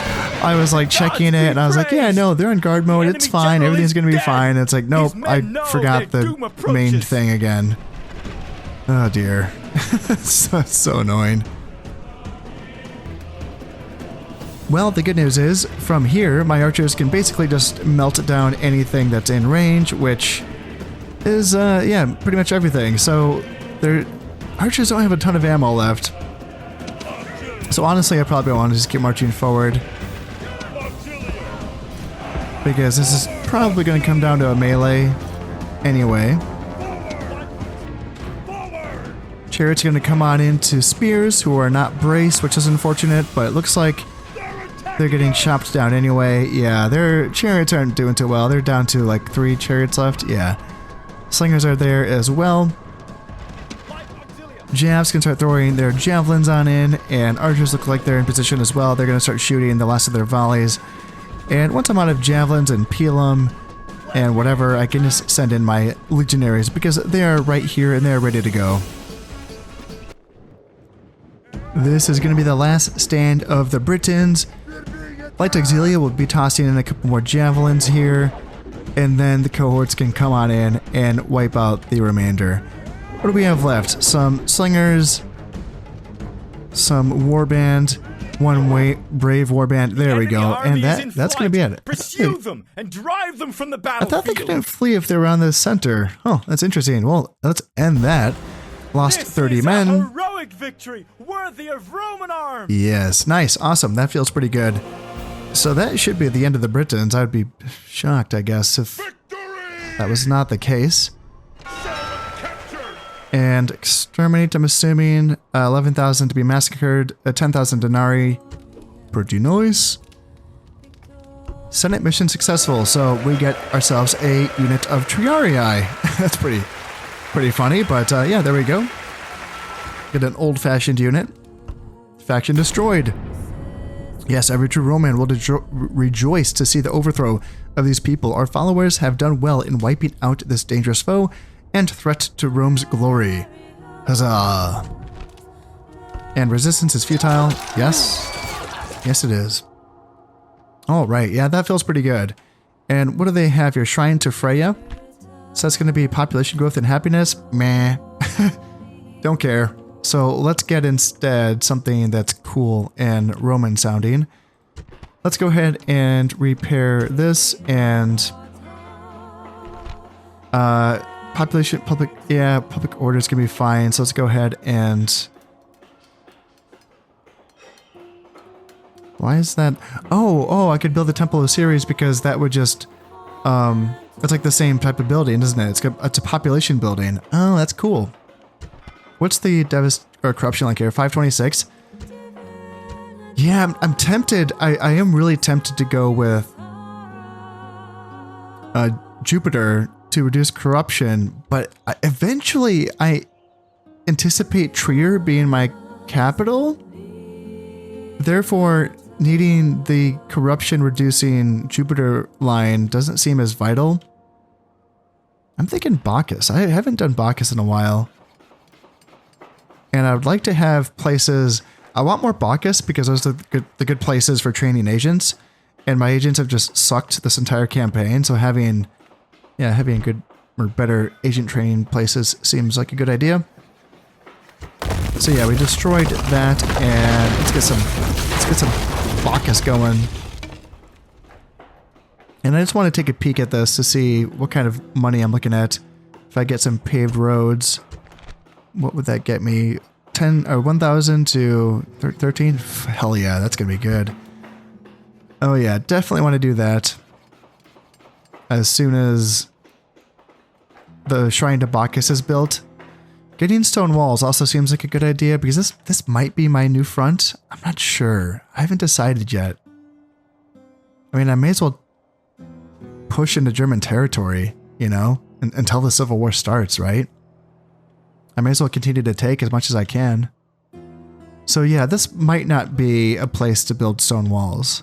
I was like checking it, and I was like, yeah, no, they're in guard mode, it's fine, everything's gonna be fine. And it's like, nope, I forgot the main thing again. Oh dear. so annoying. Well, the good news is, from here, my archers can basically just melt down anything that's in range, which is, yeah, pretty much everything. So, their archers don't have a ton of ammo left. So honestly, I probably want to just keep marching forward, because this is probably going to come down to a melee anyway. Chariots are going to come on into spears, who are not braced, which is unfortunate, but it looks like they're getting chopped down anyway. Yeah, their chariots aren't doing too well. They're down to like 3 chariots left. Yeah. Slingers are there as well. Javs can start throwing their javelins on in, and archers look like they're in position as well. They're going to start shooting the last of their volleys. And once I'm out of javelins and Pelham, and whatever, I can just send in my legionaries because they are right here and they're ready to go. This is going to be the last stand of the Britons. Light Auxilia will be tossing in a couple more javelins here, and then the cohorts can come on in and wipe out the remainder. What do we have left? Some slingers, some warband, one brave warband. There we go, and that's going to be it. Pursue them and drive them from the battlefield. I thought they couldn't flee if they were on the center. Oh, that's interesting. Well, let's end that. Lost 30 men. This is a heroic victory worthy of Roman arms. Yes, nice, awesome. That feels pretty good. So that should be the end of the Britons. I would be shocked, I guess, if that was not the case. And exterminate, I'm assuming, 11,000 to be massacred, 10,000 denarii. Pretty nice. Senate mission successful, so we get ourselves a unit of Triarii. That's pretty funny, but yeah, there we go. Get an old-fashioned unit. Faction destroyed. Yes, every true Roman will rejoice to see the overthrow of these people. Our followers have done well in wiping out this dangerous foe and threat to Rome's glory. Huzzah! And resistance is futile. Yes. Yes, it is. All right, yeah, that feels pretty good. And what do they have here? Shrine to Freya? So that's going to be population growth and happiness? Meh. Don't care. So let's get instead something that's cool and Roman sounding. Let's go ahead and repair this and public order is going to be fine. So let's go ahead and why is that? Oh, I could build the Temple of Ceres because that would just it's like the same type of building, isn't it? It's a population building. Oh, that's cool. What's the corruption like here? 526? Yeah, I'm tempted. I am really tempted to go with Jupiter to reduce corruption, but eventually I anticipate Trier being my capital. Therefore, needing the corruption reducing Jupiter line doesn't seem as vital. I'm thinking Bacchus. I haven't done Bacchus in a while. And I would like to have places. I want more Bacchus because those are the good places for training agents. And my agents have just sucked this entire campaign. So having good or better agent training places seems like a good idea. So yeah, we destroyed that, and let's get some Bacchus going. And I just want to take a peek at this to see what kind of money I'm looking at. If I get some paved roads, what would that get me? 10 or 1,000 to 13? Hell yeah, that's gonna be good. Oh yeah, definitely want to do that. As soon as the Shrine to Bacchus is built. Getting stone walls also seems like a good idea because this might be my new front. I'm not sure. I haven't decided yet. I mean, I may as well push into German territory, you know, until the Civil War starts, right? I may as well continue to take as much as I can. So yeah, this might not be a place to build stone walls.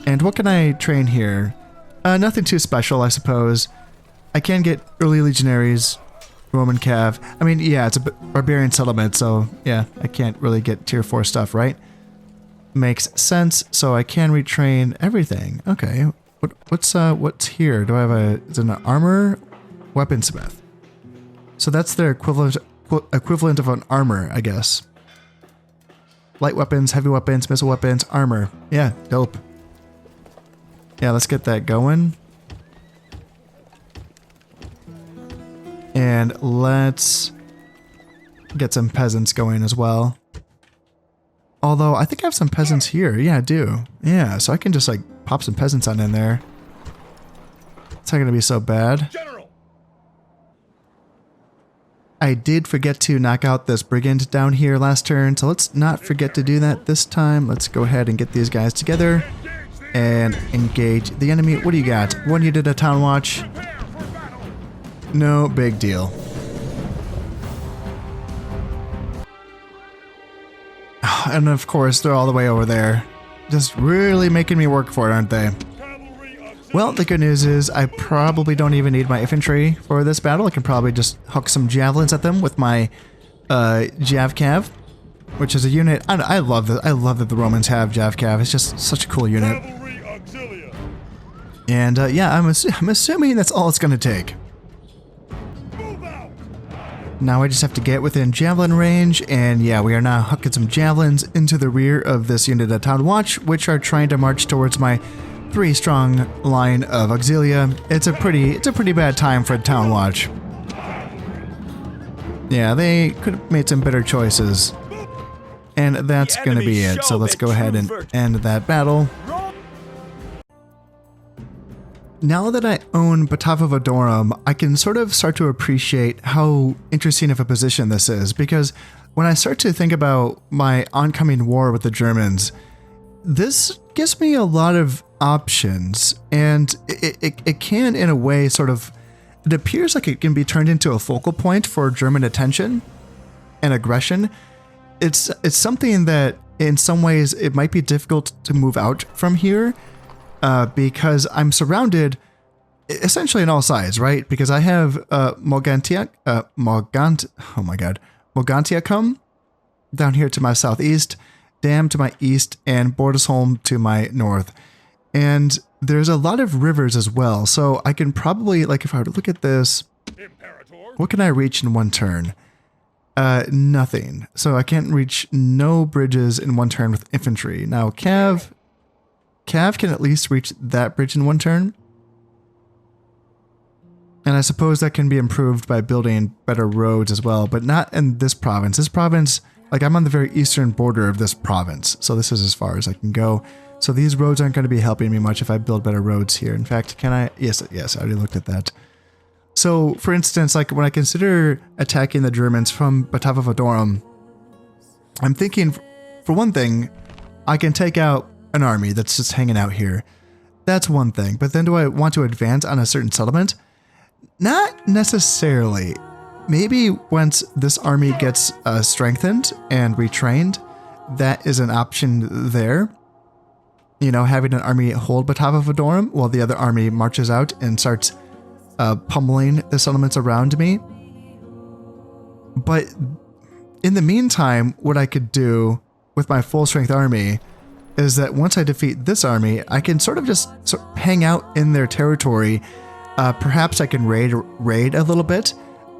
And what can I train here? Nothing too special, I suppose. I can get early legionaries, Roman cav. I mean, yeah, it's a barbarian settlement, so yeah, I can't really get tier 4 stuff, right? Makes sense, so I can retrain everything. Okay, what's here? Do I have is it an armor? Weaponsmith. So that's their equivalent of an armor, I guess. Light weapons, heavy weapons, missile weapons, armor. Yeah, dope. Yeah, let's get that going. And let's get some peasants going as well. Although, I think I have some peasants here. Yeah, I do. Yeah, so I can just like pop some peasants on in there. It's not going to be so bad. General. I did forget to knock out this brigand down here last turn, so let's not forget to do that this time. Let's go ahead and get these guys together and engage the enemy. What do you got? One unit of town watch. No big deal. And of course, they're all the way over there. just really making me work for it, aren't they? Well, the good news is I probably don't even need my infantry for this battle. I can probably just huck some javelins at them with my Javcav, which is a unit. I love that. I love that the Romans have Javcav. It's just such a cool unit. And yeah, I'm assuming that's all it's going to take. Now I just have to get within javelin range, and yeah, we are now hucking some javelins into the rear of this unit of Town Watch, which are trying to march towards my 3-strong line of Auxilia. It's a pretty bad time for Town Watch. Yeah, they could have made some better choices. And that's going to be it. So let's go ahead and end that battle. Now that I own Batavodurum, I can sort of start to appreciate how interesting of a position this is, because when I start to think about my oncoming war with the Germans, this gives me a lot of options, and it can, in a way, sort of, it appears like it can be turned into a focal point for German attention and aggression. It's something that, in some ways, it might be difficult to move out from here, because I'm surrounded essentially on all sides, right? Because I have Mogontiacum down here to my southeast, Dam to my east, and Bordesholm to my north. And there's a lot of rivers as well, so I can probably, like, if I were to look at this, what can I reach in one turn? Nothing. So I can't reach no bridges in one turn with infantry. Now, Cav can at least reach that bridge in one turn. And I suppose that can be improved by building better roads as well, but not in this province. This province, like, I'm on the very eastern border of this province, so this is as far as I can go. So these roads aren't going to be helping me much if I build better roads here. In fact, can I? Yes, I already looked at that. So, for instance, like, when I consider attacking the Germans from Batavodurum, I'm thinking, for one thing, I can take out an army that's just hanging out here. That's one thing. But then do I want to advance on a certain settlement? Not necessarily. Maybe once this army gets strengthened and retrained, that is an option there. You know, having an army hold Batavodurum while the other army marches out and starts pummeling the settlements around me. But in the meantime, what I could do with my full strength army is that once I defeat this army, I can sort of just hang out in their territory. Perhaps I can raid a little bit.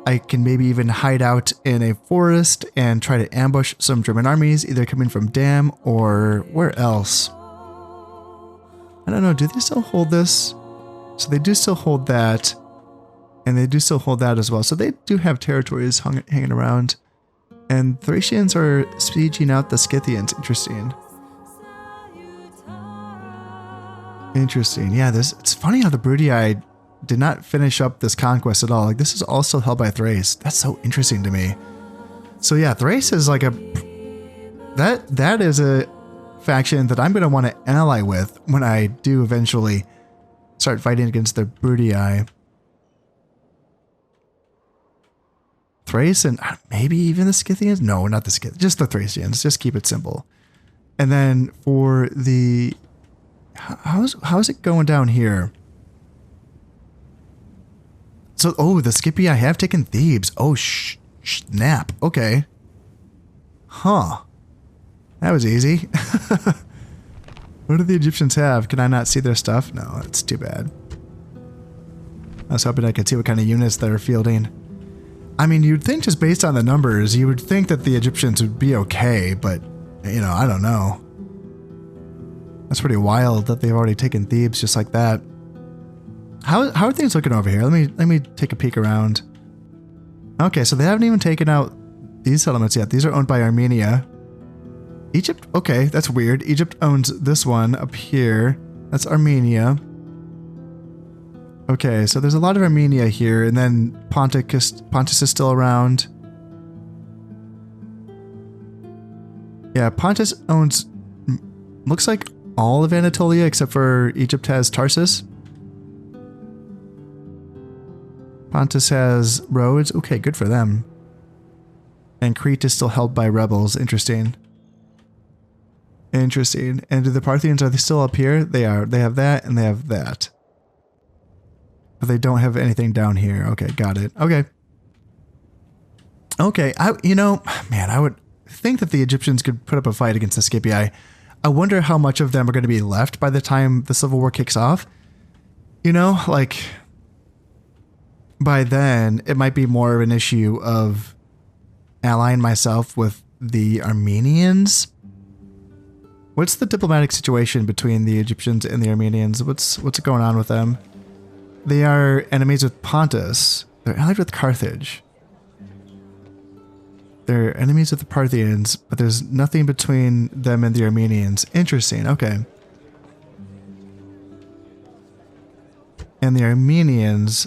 I can maybe even hide out in a forest and try to ambush some German armies, either coming from Dam or where else. I don't know, do they still hold this? So they do still hold that, and they do still hold that as well. So they do have territories hanging around. And Thracians are sieging out the Scythians. Interesting. Interesting. Yeah, it's funny how the Brudii did not finish up this conquest at all. Like, this is all still held by Thrace. That's so interesting to me. So yeah, Thrace is like that is a faction that I'm going to want to ally with when I do eventually start fighting against the Brudii. Thrace and maybe even the Scythians? No, not the Scythians. Just the Thracians. Just keep it simple. And then for the... How's it going down here? So, oh, the Scipii have taken Thebes. Oh, snap. Okay. Huh. That was easy. What do the Egyptians have? Can I not see their stuff? No, that's too bad. I was hoping I could see what kind of units they're fielding. I mean, you'd think just based on the numbers, you would think that the Egyptians would be okay, but, you know, I don't know. That's pretty wild that they've already taken Thebes just like that. How are things looking over here? Let me take a peek around. Okay, so they haven't even taken out these settlements yet. These are owned by Armenia. Egypt? Okay, that's weird. Egypt owns this one up here. That's Armenia. Okay, so there's a lot of Armenia here, and then Pontus is still around. Yeah, Pontus owns, looks like all of Anatolia except for Egypt has Tarsus. Pontus has Rhodes. Okay, good for them. And Crete is still held by rebels. Interesting. Interesting. And do the Parthians, are they still up here? They are. They have that and they have that. But they don't have anything down here. Okay, got it. Okay. Okay, man, I would think that the Egyptians could put up a fight against the Scipii. I wonder how much of them are going to be left by the time the Civil War kicks off. Like, by then, it might be more of an issue of allying myself with the Armenians. What's the diplomatic situation between the Egyptians and the Armenians? What's going on with them? They are enemies with Pontus. They're allied with Carthage. They're enemies with the Parthians, but there's nothing between them and the Armenians. Interesting, okay. And the Armenians,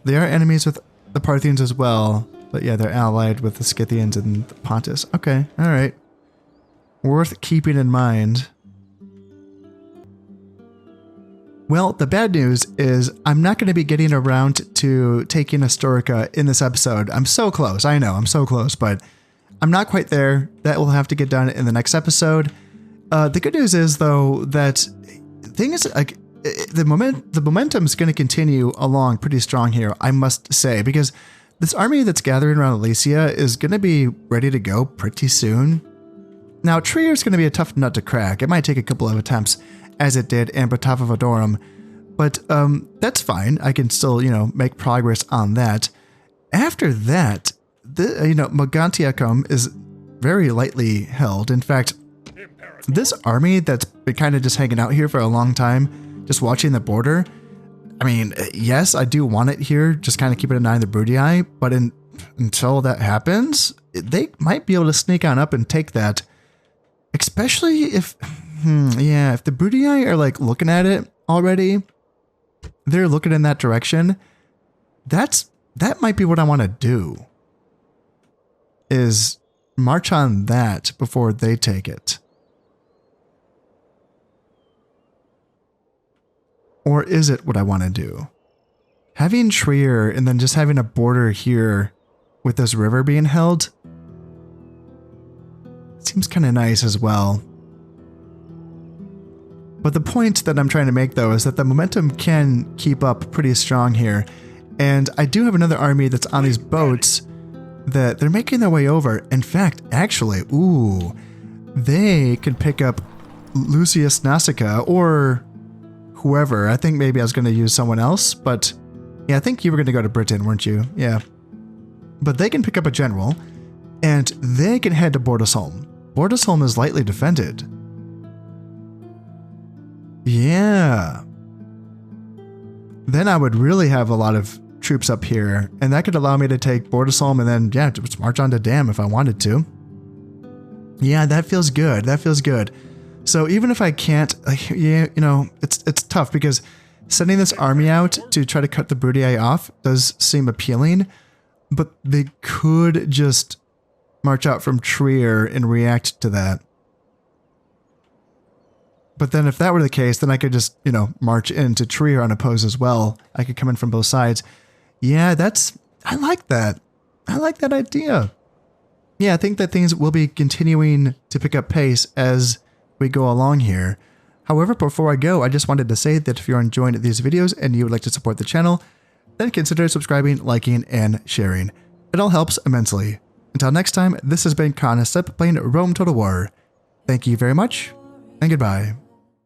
they are enemies with the Parthians as well, but yeah, they're allied with the Scythians and the Pontus. Okay, alright. Worth keeping in mind. Well, the bad news is I'm not going to be getting around to taking Historica in this episode. I'm so close. I know, I'm so close, but I'm not quite there. That will have to get done in the next episode. The good news is, though, that things like the momentum is going to continue along pretty strong here, I must say, because this army that's gathering around Alesia is going to be ready to go pretty soon. Now, Trier is going to be a tough nut to crack. It might take a couple of attempts, as it did in Batavodurum, but that's fine. I can still, make progress on that. After that, Mogontiacum is very lightly held. In fact, this army that's been kind of just hanging out here for a long time, just watching the border, I mean, yes, I do want it here, just kind of keeping an eye on the Brudii, but until that happens, they might be able to sneak on up and take that, especially if, if the Brudii are like looking at it already, they're looking in that direction, that might be what I want to do, is march on that before they take it. Or is it what I want to do? Having Trier and then just having a border here with this river being held seems kind of nice as well. But the point that I'm trying to make, though, is that the momentum can keep up pretty strong here. And I do have another army that's on these boats that they're making their way over. In fact, actually, they can pick up Lucius Nasica or whoever. I think maybe I was going to use someone else, but yeah, I think you were going to go to Britain, weren't you? Yeah. But they can pick up a general, and they can head to Bordesholm. Bordesholm is lightly defended. Yeah. Then I would really have a lot of troops up here, and that could allow me to take Bordesholm and then, yeah, just march on to Dam if I wanted to. Yeah, that feels good. That feels good. So even if I can't, it's tough because sending this army out to try to cut the Brudii off does seem appealing, but they could just march out from Trier and react to that. But then if that were the case, then I could just, march into Trier unopposed as well. I could come in from both sides. Yeah, I like that. I like that idea. Yeah, I think that things will be continuing to pick up pace as we go along here. However, before I go, I just wanted to say that if you're enjoying these videos and you would like to support the channel, then consider subscribing, liking, and sharing. It all helps immensely. Until next time, this has been Conestep playing Rome Total War. Thank you very much, and goodbye.